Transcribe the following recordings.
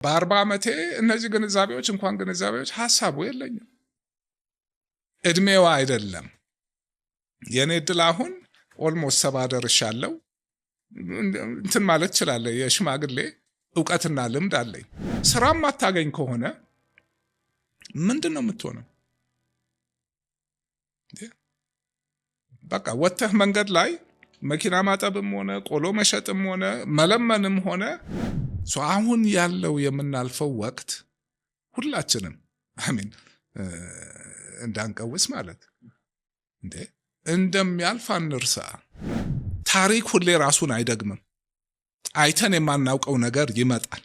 በ40 ዓመቴ እነዚህ ግንዛቤዎች እንኳን ግንዛቤዎች ሐሳቡ የለኝም። እድሜዋ አይደለም የኔ እድል አሁን ኦልሞስት 70 ደርሻለሁ። እንትን ማለት እችላለሁ። የሽማግሌ ዕውቀትና ልምድ አለኝ። ስራም አታገኝ ከሆነ ምንድነው የምትሆነው? በቃ ወጥተህ መንገድ ላይ መኪና ማጠብም ሆነ ቆሎ መሸጥም ሆነ መለመንም ሆነ አሁን ያለው የምናልፈው ወቅት ሁላችንም አሜን እንዳንቀውስ ማለት እንዴ እንደሚያልፍ አንርሳ። ታሪክ ሁሌ ራሱን አይደግምም። አይተን የማናውቀው ነገር ይመጣል።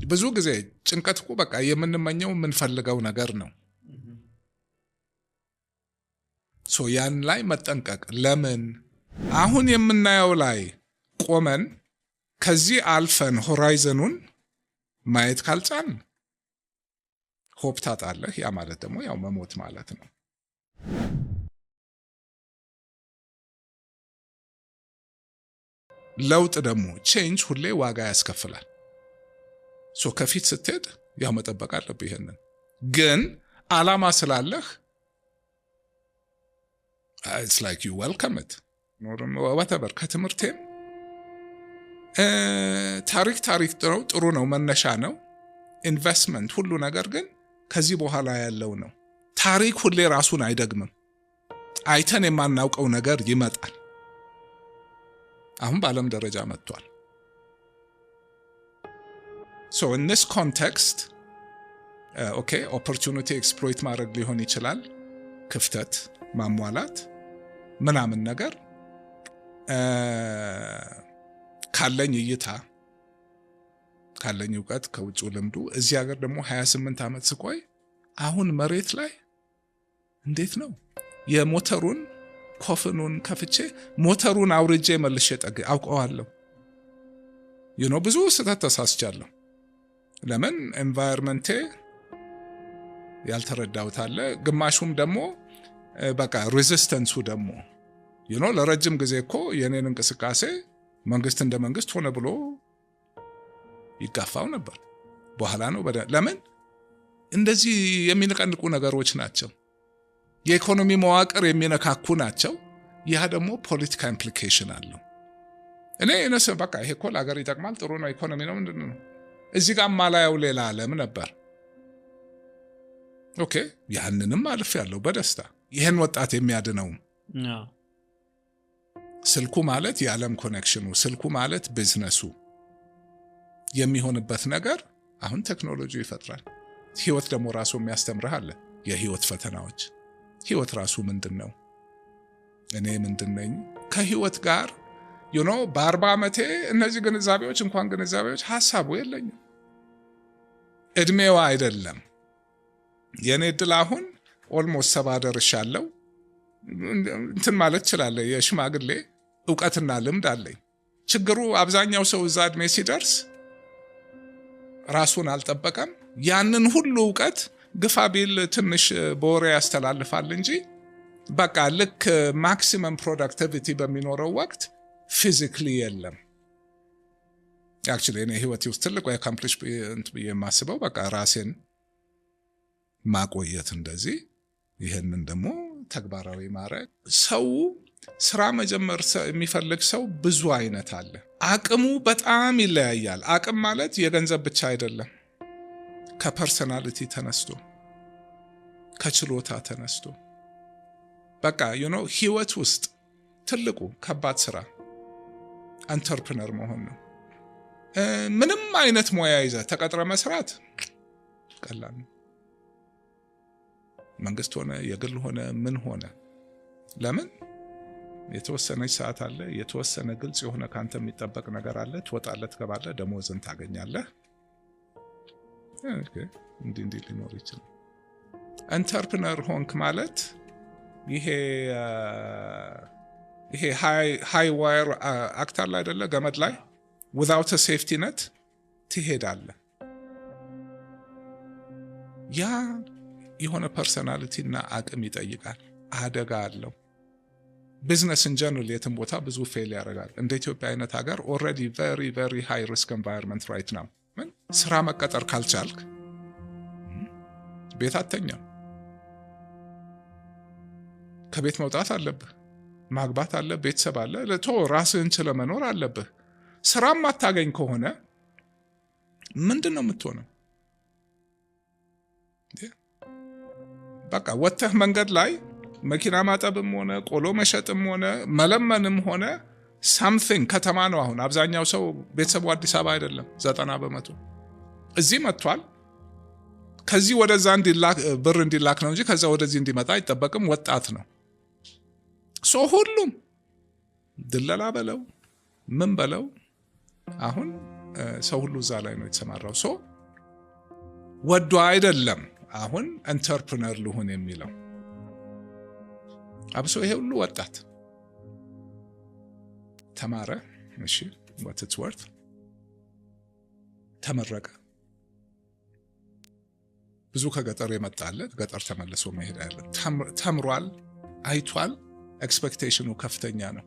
ብዙ ጊዜ ጭንቀት እኮ በቃ የምንመኘው የምንፈልገው ነገር ነው። ያን ላይ መጠንቀቅ። ለምን አሁን የምናየው ላይ ቆመን ከዚህ አልፈን ሆራይዘኑን ማየት ካልቻልን ሆፕ ታጣለህ። ያ ማለት ደግሞ ያው መሞት ማለት ነው። ለውጥ ደግሞ ቼንጅ ሁሌ ዋጋ ያስከፍላል። ከፊት ስትሄድ ያው መጠበቅ አለብህ። ይሄንን ግን አላማ ስላለህ it's like you welcome it whatever። ከትምህርቴም ታሪክ ጥሩ ነው፣ መነሻ ነው፣ ኢንቨስትመንት ሁሉ ነገር ግን ከዚህ በኋላ ያለው ነው። ታሪክ ሁሌ ራሱን አይደግምም። አይተን የማናውቀው ነገር ይመጣል። አሁን በዓለም ደረጃ መጥቷል። in this context opportunity exploit ማድረግ ሊሆን ይችላል፣ ክፍተት ማሟላት ምናምን ነገር ካለኝ እይታ ካለኝ ዕውቀት ከውጭው ልምዱ እዚህ ሀገር ደግሞ 28 ዓመት ስቆይ አሁን መሬት ላይ እንዴት ነው የሞተሩን ኮፍኑን ከፍቼ ሞተሩን አውርጄ መልሼ አውቀዋለሁ። ብዙ ስህተት ተሳስቻለሁ። ለምን ኤንቫይሮንመንቴ ያልተረዳሁት አለ። ግማሹም ደግሞ በቃ ሬዚስተንሱ ደግሞ ለረጅም ጊዜ እኮ የኔን እንቅስቃሴ መንግስት እንደ መንግስት ሆነ ብሎ ይጋፋው ነበር። በኋላ ነው ለምን እንደዚህ የሚነቀንቁ ነገሮች ናቸው። የኢኮኖሚ መዋቅር የሚነካኩ ናቸው። ያ ደግሞ ፖለቲካ ኢምፕሊኬሽን አለው። እኔ በቃ ይሄ እኮ ለሀገር ይጠቅማል፣ ጥሩ ነው፣ ኢኮኖሚ ነው፣ ምንድነው እዚህ ጋር ማላየው ሌላ ዓለም ነበር። ያንንም አልፍ ያለው በደስታ ይህን ወጣት የሚያድነው ስልኩ ማለት የዓለም ኮኔክሽኑ፣ ስልኩ ማለት ቢዝነሱ የሚሆንበት ነገር አሁን ቴክኖሎጂ ይፈጥራል። ህይወት ደግሞ ራሱ የሚያስተምርህ አለ። የህይወት ፈተናዎች ህይወት ራሱ ምንድነው? እኔ ምንድነኝ? ከህይወት ጋር በ40 ዓመቴ እነዚህ ግንዛቤዎች እንኳን ግንዛቤዎች ሐሳቡ የለኝም። እድሜዋ አይደለም የኔ እድል አሁን ኦልሞስት 70 ደርሻለሁ። እንትን ማለት እችላለሁ። የሽማግሌ ዕውቀትና ልምድ አለኝ። ችግሩ አብዛኛው ሰው እዛ እድሜ ሲደርስ ራሱን አልጠበቀም። ያንን ሁሉ ዕውቀት ግፋ ቢል ትንሽ በወሬ ያስተላልፋል እንጂ በቃ ልክ ማክሲመም ፕሮዳክቲቪቲ በሚኖረው ወቅት ፊዚክሊ የለም። አክቹሊ እኔ ህይወቴ ውስጥ ትልቁ አካምፕሊሽ ብዬ የማስበው በቃ ራሴን ማቆየት እንደዚህ፣ ይህንን ደግሞ ተግባራዊ ማድረግ። ሰው ስራ መጀመር የሚፈልግ ሰው ብዙ አይነት አለ። አቅሙ በጣም ይለያያል። አቅም ማለት የገንዘብ ብቻ አይደለም። ከፐርሰናሊቲ ተነስቶ ከችሎታ ተነስቶ በቃ ህይወት ውስጥ ትልቁ ከባድ ስራ አንተርፕረነር መሆን ነው። ምንም አይነት ሙያ ይዘህ ተቀጥረ መስራት ቀላል ነው። መንግስት ሆነ የግል ሆነ ምን ሆነ፣ ለምን የተወሰነች ሰዓት አለ፣ የተወሰነ ግልጽ የሆነ ካንተ የሚጠበቅ ነገር አለ። ትወጣለህ፣ ትገባለህ፣ ደሞዝን ታገኛለህ። እንዲህ ሊኖር ይችላል። አንተርፕረነር ሆንክ ማለት ይሄ ሃይ ዋየር አክተር ላይ አይደለ፣ ገመድ ላይ without a safety net ትሄዳለህ። ያ የሆነ ፐርሰናሊቲ እና አቅም ይጠይቃል። አደጋ አለው። ቢዝነስ ኢን ጀነራል የትም ቦታ ብዙ ፌል ያደርጋል። እንደ ኢትዮጵያ አይነት ሀገር ኦልሬዲ very very high risk environment right now ስራ መቀጠር ካልቻልክ ቤት አተኛም። ከቤት መውጣት አለብህ፣ ማግባት አለ፣ ቤተሰብ አለ፣ ራስህን ችለ መኖር አለብህ። ስራም ማታገኝ ከሆነ ምንድነው የምትሆነው? በቃ ወጥተህ መንገድ ላይ መኪና ማጠብም ሆነ ቆሎ መሸጥም ሆነ መለመንም ሆነ ሳምቲንግ ከተማ ነው። አሁን አብዛኛው ሰው ቤተሰቡ አዲስ አበባ አይደለም፣ 90% እዚህ መጥቷል። ከዚህ ወደዛ ብር እንዲላክ ነው እንጂ ከዛ ወደዚህ እንዲመጣ አይጠበቅም። ወጣት ነው ሁሉም ድለላ በለው ምን በለው አሁን ሰው ሁሉ እዛ ላይ ነው የተሰማራው። ወዶ አይደለም አሁን ኢንተርፕረነር ልሁን የሚለው። አብሶ ይሄ ሁሉ ወጣት ተማረ፣ እሺ what it's worth፣ ተመረቀ፣ ብዙ ከገጠር የመጣለት ገጠር ተመልሶ መሄድ ያለ ተምሯል፣ አይቷል፣ ኤክስፔክቴሽኑ ከፍተኛ ነው።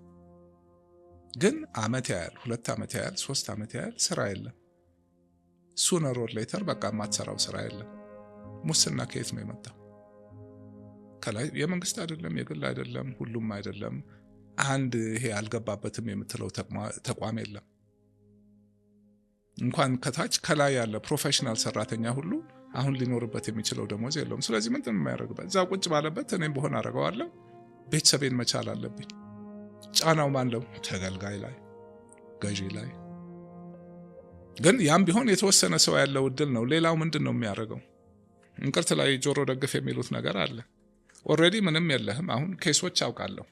ግን አመት ያያል፣ 2 አመት ያያል፣ 3 አመት ያያል፣ ስራ የለም። ሱነር ኦር ሌተር በቃ ማትሰራው ስራ የለም። ሙስና ከየት ነው የመጣው? ከላይ የመንግስት አይደለም፣ የግል አይደለም፣ ሁሉም አይደለም። አንድ ይሄ አልገባበትም የምትለው ተቋም የለም። እንኳን ከታች ከላይ ያለ ፕሮፌሽናል ሰራተኛ ሁሉ አሁን ሊኖርበት የሚችለው ደሞዝ የለውም። ስለዚህ ምንድን ነው የሚያደርግበት? እዛ ቁጭ ባለበት እኔም በሆነ አደርገዋለሁ። ቤተሰቤን መቻል አለብኝ። ጫናው ማለው? ተገልጋይ ላይ፣ ገዢ ላይ። ግን ያም ቢሆን የተወሰነ ሰው ያለው እድል ነው። ሌላው ምንድን ነው የሚያደርገው? እንቅርት ላይ ጆሮ ደግፍ የሚሉት ነገር አለ። ኦልሬዲ ምንም የለህም። አሁን ኬሶች አውቃለሁ።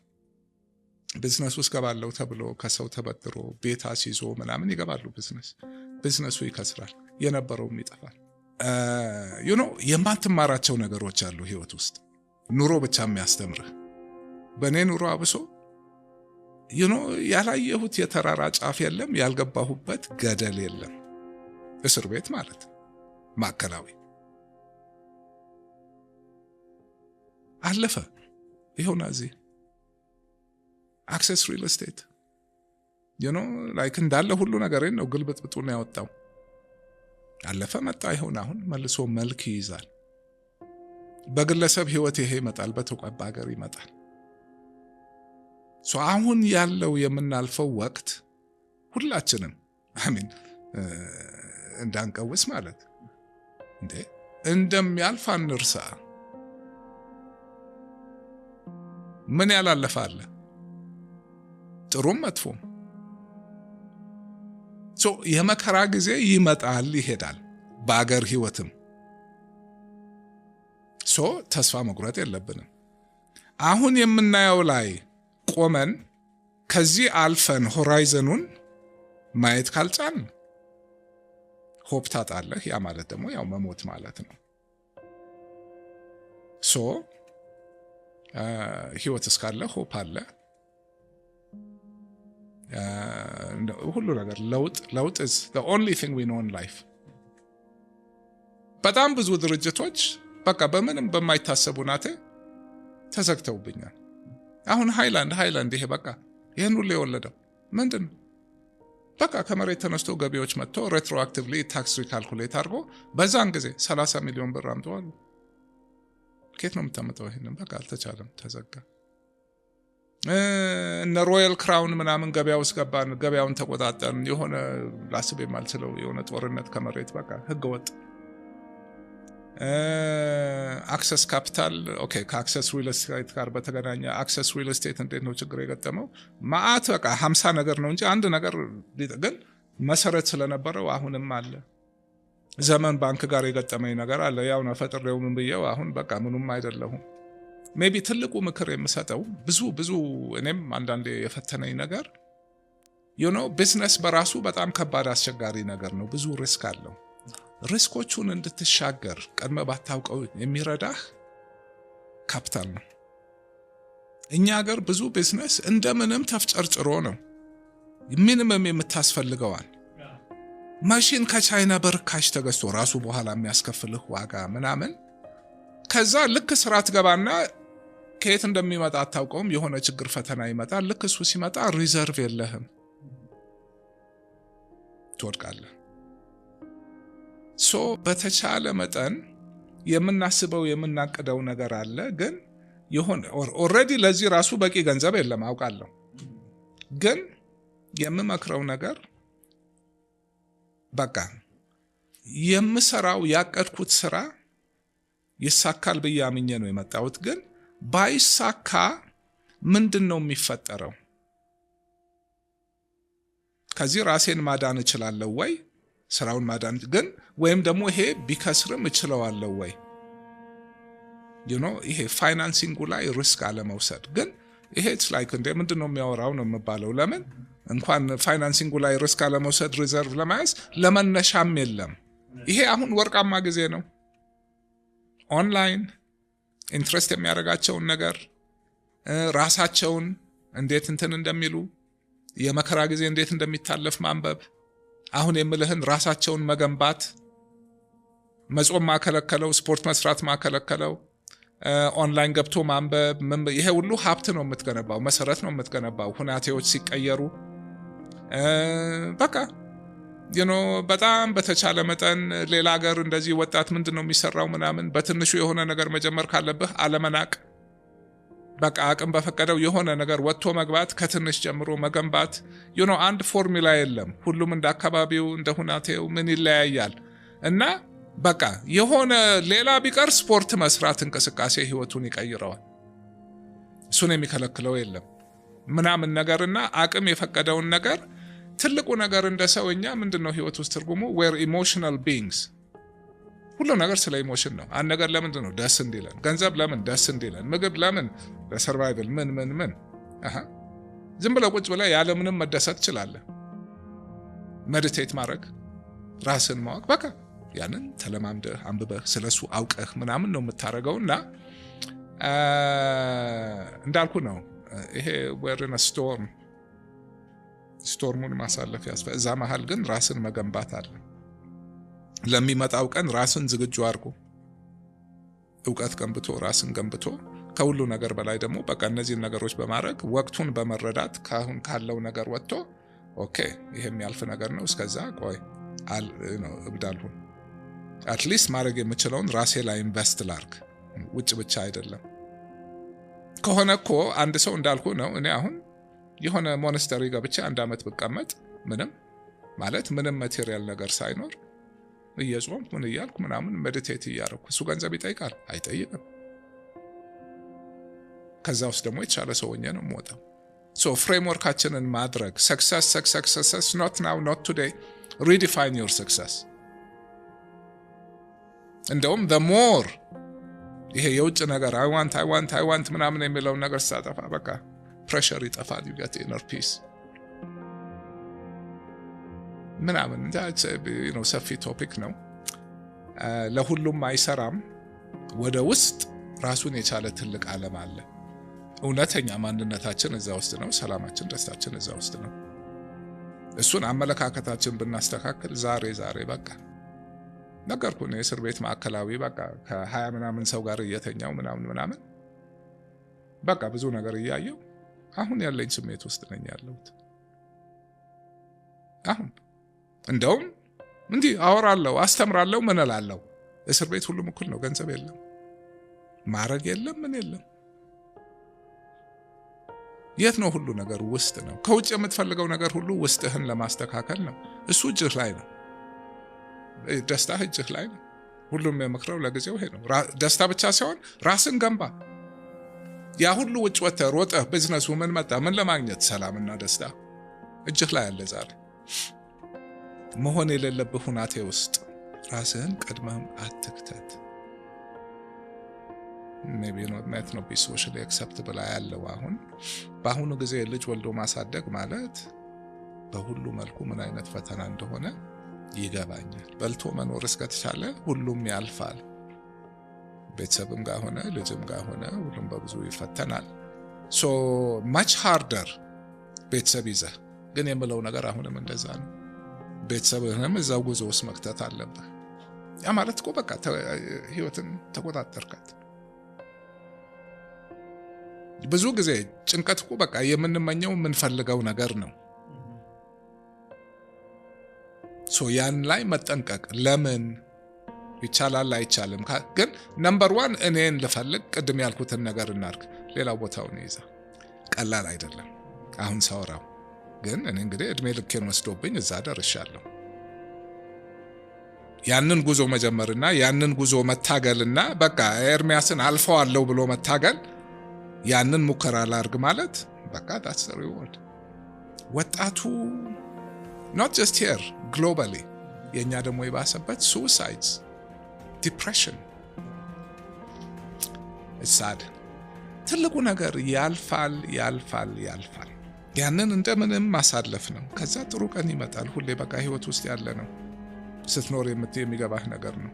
ቢዝነስ ውስጥ ገባለሁ ተብሎ ከሰው ተበድሮ ቤት አስይዞ ምናምን ይገባሉ። ቢዝነሱ ይከስራል፣ የነበረውም ይጠፋል። የማትማራቸው ነገሮች አሉ ህይወት ውስጥ። ኑሮ ብቻ የሚያስተምርህ። በእኔ ኑሮ አብሶ ያላየሁት የተራራ ጫፍ የለም፣ ያልገባሁበት ገደል የለም። እስር ቤት ማለት ማዕከላዊ አለፈ። ይኸውና እዚህ አክሰስ ሪል ስቴት ላይክ እንዳለ ሁሉ ነገር ነው ግልብጥብጡን ያወጣው። አለፈ መጣ። ይኸውና አሁን መልሶ መልክ ይይዛል። በግለሰብ ህይወት ይሄ ይመጣል፣ በተቋም ሀገር ይመጣል። አሁን ያለው የምናልፈው ወቅት ሁላችንም አሜን እንዳንቀውስ ማለት እንደሚያልፍ አንርሳ። ምን ያላለፈ አለ? ጥሩም መጥፎም። የመከራ ጊዜ ይመጣል ይሄዳል፣ በአገር ህይወትም። ተስፋ መቁረጥ የለብንም። አሁን የምናየው ላይ ቆመን ከዚህ አልፈን ሆራይዘኑን ማየት ካልቻልን ሆፕ ታጣለህ። ያ ማለት ደግሞ ያው መሞት ማለት ነው። ህይወት እስካለ ሆፕ አለ። ሁሉ ነገር ለውጥ is the only thing we know in life። በጣም ብዙ ድርጅቶች በቃ በምንም በማይታሰቡ ናቴ ተዘግተውብኛል። አሁን ሃይላንድ ይሄ በቃ ይሄን ሁሉ የወለደው ምንድን ነው? በቃ ከመሬት ተነስቶ ገቢዎች መጥቶ ሬትሮአክቲቭሊ ታክስ ሪካልኩሌት አድርጎ በዛን ጊዜ 30 ሚሊዮን ብር አምጥተዋል። ከየት ነው የምታመጣው? ይሄንን በቃ አልተቻለም፣ ተዘጋ። እነ ሮያል ክራውን ምናምን ገበያ ውስጥ ገባን፣ ገበያውን ተቆጣጠርን። የሆነ ላስብ የማልችለው የሆነ ጦርነት ከመሬት በቃ ህገወጥ። አክሰስ ካፒታል ኦኬ። ከአክሰስ ሪል ስቴት ጋር በተገናኘ አክሰስ ሪል ስቴት እንዴት ነው ችግር የገጠመው? ማአት በቃ 50 ነገር ነው እንጂ አንድ ነገር ግን መሰረት ስለነበረው አሁንም አለ። ዘመን ባንክ ጋር የገጠመኝ ነገር አለ። ያው ነው ፈጥሬው ምን ብየው አሁን በቃ ምኑም አይደለሁም። ሜቢ ትልቁ ምክር የምሰጠው ብዙ እኔም አንዳንዴ የፈተነኝ ነገር ቢዝነስ በራሱ በጣም ከባድ አስቸጋሪ ነገር ነው። ብዙ ሪስክ አለው። ሪስኮቹን እንድትሻገር ቀድመ ባታውቀው የሚረዳህ ካፒታል ነው። እኛ ሀገር ብዙ ቢዝነስ እንደምንም ተፍጨርጭሮ ነው ሚኒመም የምታስፈልገዋል ማሽን ከቻይና በርካሽ ተገዝቶ ራሱ በኋላ የሚያስከፍልህ ዋጋ ምናምን። ከዛ ልክ ስራ ትገባና ከየት እንደሚመጣ አታውቀውም። የሆነ ችግር ፈተና ይመጣል። ልክ እሱ ሲመጣ ሪዘርቭ የለህም፣ ትወድቃለህ። በተቻለ መጠን የምናስበው የምናቅደው ነገር አለ፣ ግን የሆነ ኦልሬዲ ለዚህ ራሱ በቂ ገንዘብ የለም አውቃለሁ። ግን የምመክረው ነገር በቃ የምሰራው ያቀድኩት ስራ ይሳካል ብዬ አምኜ ነው የመጣሁት። ግን ባይሳካ ምንድነው የሚፈጠረው? ከዚህ ራሴን ማዳን እችላለሁ ወይ? ስራውን ማዳን ግን ወይም ደግሞ ይሄ ቢከስርም እችለዋለሁ ወይ? ይሄ ፋይናንሲንጉ ላይ ሪስክ አለመውሰድ። ግን ይሄ ላይክ እንደ ምንድነው የሚያወራው ነው የምባለው። ለምን እንኳን ፋይናንሲንጉ ላይ ሪስክ አለመውሰድ ሪዘርቭ ለማያዝ ለመነሻም የለም። ይሄ አሁን ወርቃማ ጊዜ ነው። ኦንላይን ኢንትረስት የሚያደርጋቸውን ነገር ራሳቸውን እንዴት እንትን እንደሚሉ የመከራ ጊዜ እንዴት እንደሚታለፍ ማንበብ፣ አሁን የምልህን ራሳቸውን መገንባት፣ መጾም ማከለከለው፣ ስፖርት መስራት ማከለከለው፣ ኦንላይን ገብቶ ማንበብ፣ ይሄ ሁሉ ሀብት ነው የምትገነባው፣ መሰረት ነው የምትገነባው። ሁናቴዎች ሲቀየሩ በቃ በጣም በተቻለ መጠን ሌላ ሀገር እንደዚህ ወጣት ምንድነው የሚሰራው ምናምን በትንሹ የሆነ ነገር መጀመር ካለብህ አለመናቅ። በቃ አቅም በፈቀደው የሆነ ነገር ወጥቶ መግባት፣ ከትንሽ ጀምሮ መገንባት። አንድ ፎርሙላ የለም። ሁሉም እንደ አካባቢው እንደ ሁናቴው ምን ይለያያል። እና በቃ የሆነ ሌላ ቢቀር ስፖርት መስራት እንቅስቃሴ ህይወቱን ይቀይረዋል። እሱን የሚከለክለው የለም ምናምን ነገርና አቅም የፈቀደውን ነገር ትልቁ ነገር እንደ ሰውኛ ምንድነው ህይወት ውስጥ ትርጉሙ? we're emotional beings። ሁሉ ነገር ስለ ኢሞሽን ነው። አንድ ነገር ለምንድን ነው ደስ እንዲለን? ገንዘብ ለምን ደስ እንዲለን? ምግብ ለምን? ለሰርቫይቨል። ምን ዝም ብለህ ቁጭ ብለህ ያለ ምንም መደሰት ትችላለህ። ሜዲቴት ማድረግ፣ ራስን ማወቅ፣ በቃ ያንን ተለማምደህ አንብበህ ስለሱ አውቀህ ምናምን ነው የምታረገውና እንዳልኩ ነው ይሄ we're in a storm ስቶርሙን ማሳለፍ ያስፈልጋል። እዛ መሃል ግን ራስን መገንባት አለ። ለሚመጣው ቀን ራስን ዝግጁ አድርጎ ዕውቀት ገንብቶ ራስን ገንብቶ ከሁሉ ነገር በላይ ደግሞ በቃ እነዚህን ነገሮች በማድረግ ወቅቱን በመረዳት ካሁን ካለው ነገር ወጥቶ ኦኬ ይሄ የሚያልፍ ነገር ነው፣ እስከዛ ቆይ እብዳልሁን አትሊስት ማድረግ የምችለውን ራሴ ላይ ኢንቨስት ላርግ። ውጭ ብቻ አይደለም ከሆነ እኮ አንድ ሰው እንዳልኩ ነው። እኔ አሁን የሆነ ሞናስተሪ ገብቼ 1 ዓመት ብቀመጥ ምንም ማቴሪያል ነገር ሳይኖር እየጾምኩ ምን እያልኩ ምናምን ሜዲቴት እያደረኩ እሱ ገንዘብ ይጠይቃል? አይጠይቅም። ከዛ ውስጥ ደግሞ የተሻለ ሰው ሆኜ ነው የምወጣው። ፍሬምወርካችንን ማድረግ success not now not today redefine your success። እንደውም the more ይሄ የውጭ ነገር I want ምናምን የሚለውን ነገር ሳጠፋ በቃ ፕሬሸር ይጠፋል። you get inner peace ምናምን ሰፊ ቶፒክ ነው። ለሁሉም አይሰራም። ወደ ውስጥ ራሱን የቻለ ትልቅ ዓለም አለ። እውነተኛ ማንነታችን እዛ ውስጥ ነው። ሰላማችን፣ ደስታችን እዛ ውስጥ ነው። እሱን አመለካከታችን ብናስተካክል ዛሬ በቃ ነገርኩህ ነው የእስር ቤት ማዕከላዊ በቃ ከ20 ምናምን ሰው ጋር እየተኛው ምናምን በቃ ብዙ ነገር እያየው አሁን ያለኝ ስሜት ውስጥ ነኝ ያለሁት። አሁን እንደውም እንዲህ አወራለሁ፣ አስተምራለሁ፣ ምን እላለሁ። እስር ቤት ሁሉም እኩል ነው። ገንዘብ የለም፣ ማረግ የለም፣ ምን የለም። የት ነው ሁሉ ነገር? ውስጥ ነው። ከውጭ የምትፈልገው ነገር ሁሉ ውስጥህን ለማስተካከል ነው። እሱ እጅህ ላይ ነው። ደስታህ እጅህ ላይ ነው። ሁሉም የምክረው ለጊዜው ይሄ ነው። ደስታ ብቻ ሳይሆን ራስን ገንባ። ያ ሁሉ ውጭ ወጥተህ ሮጠህ ቢዝነሱ ምን መጣ? ምን ለማግኘት? ሰላምና ደስታ እጅህ ላይ አለ። ዛሬ መሆን የሌለብህ ሁናቴ ውስጥ ራስህን ቀድመህም አትክተት። maybe not be socially acceptable ያለው አሁን በአሁኑ ጊዜ ልጅ ወልዶ ማሳደግ ማለት በሁሉ መልኩ ምን አይነት ፈተና እንደሆነ ይገባኛል። በልቶ መኖር እስከተቻለ ሁሉም ያልፋል። ቤተሰብም ጋር ሆነ ልጅም ጋር ሆነ ሁሉም በብዙ ይፈተናል። so much harder ቤተሰብ ይዘህ ግን የምለው ነገር አሁንም እንደዛ ነው። ቤተሰብህንም እዛው ጉዞ ውስጥ መክተት አለብህ። ያ ማለት እኮ በቃ ህይወትን ተቆጣጠርካት። ብዙ ጊዜ ጭንቀት እኮ በቃ የምንመኘው የምንፈልገው ነገር ነው። ያን ላይ መጠንቀቅ። ለምን ይቻላል አይቻልም ግን ነምበር 1 እኔን ልፈልግ፣ ቅድም ያልኩትን ነገር እናርግ፣ ሌላው ቦታውን ይይዛ። ቀላል አይደለም አሁን ሳወራው፣ ግን እኔ እንግዲህ እድሜ ልኬን ወስዶብኝ እዛ ደርሻለሁ። ያንን ጉዞ መጀመርና ያንን ጉዞ መታገልና በቃ ኤርሚያስን አልፈዋለሁ ብሎ መታገል፣ ያንን ሙከራ ላርግ ማለት በቃ that's the reward። ወጣቱ not just here globally፣ የኛ ደግሞ የባሰበት suicides፣ depression፣ it's sad። ትልቁ ነገር ያልፋል ያልፋል ያልፋል። ያንን እንደምንም ማሳለፍ ነው። ከዛ ጥሩ ቀን ይመጣል። ሁሌ በቃ ህይወት ውስጥ ያለ ነው። ስትኖር የሚገባህ ነገር ነው።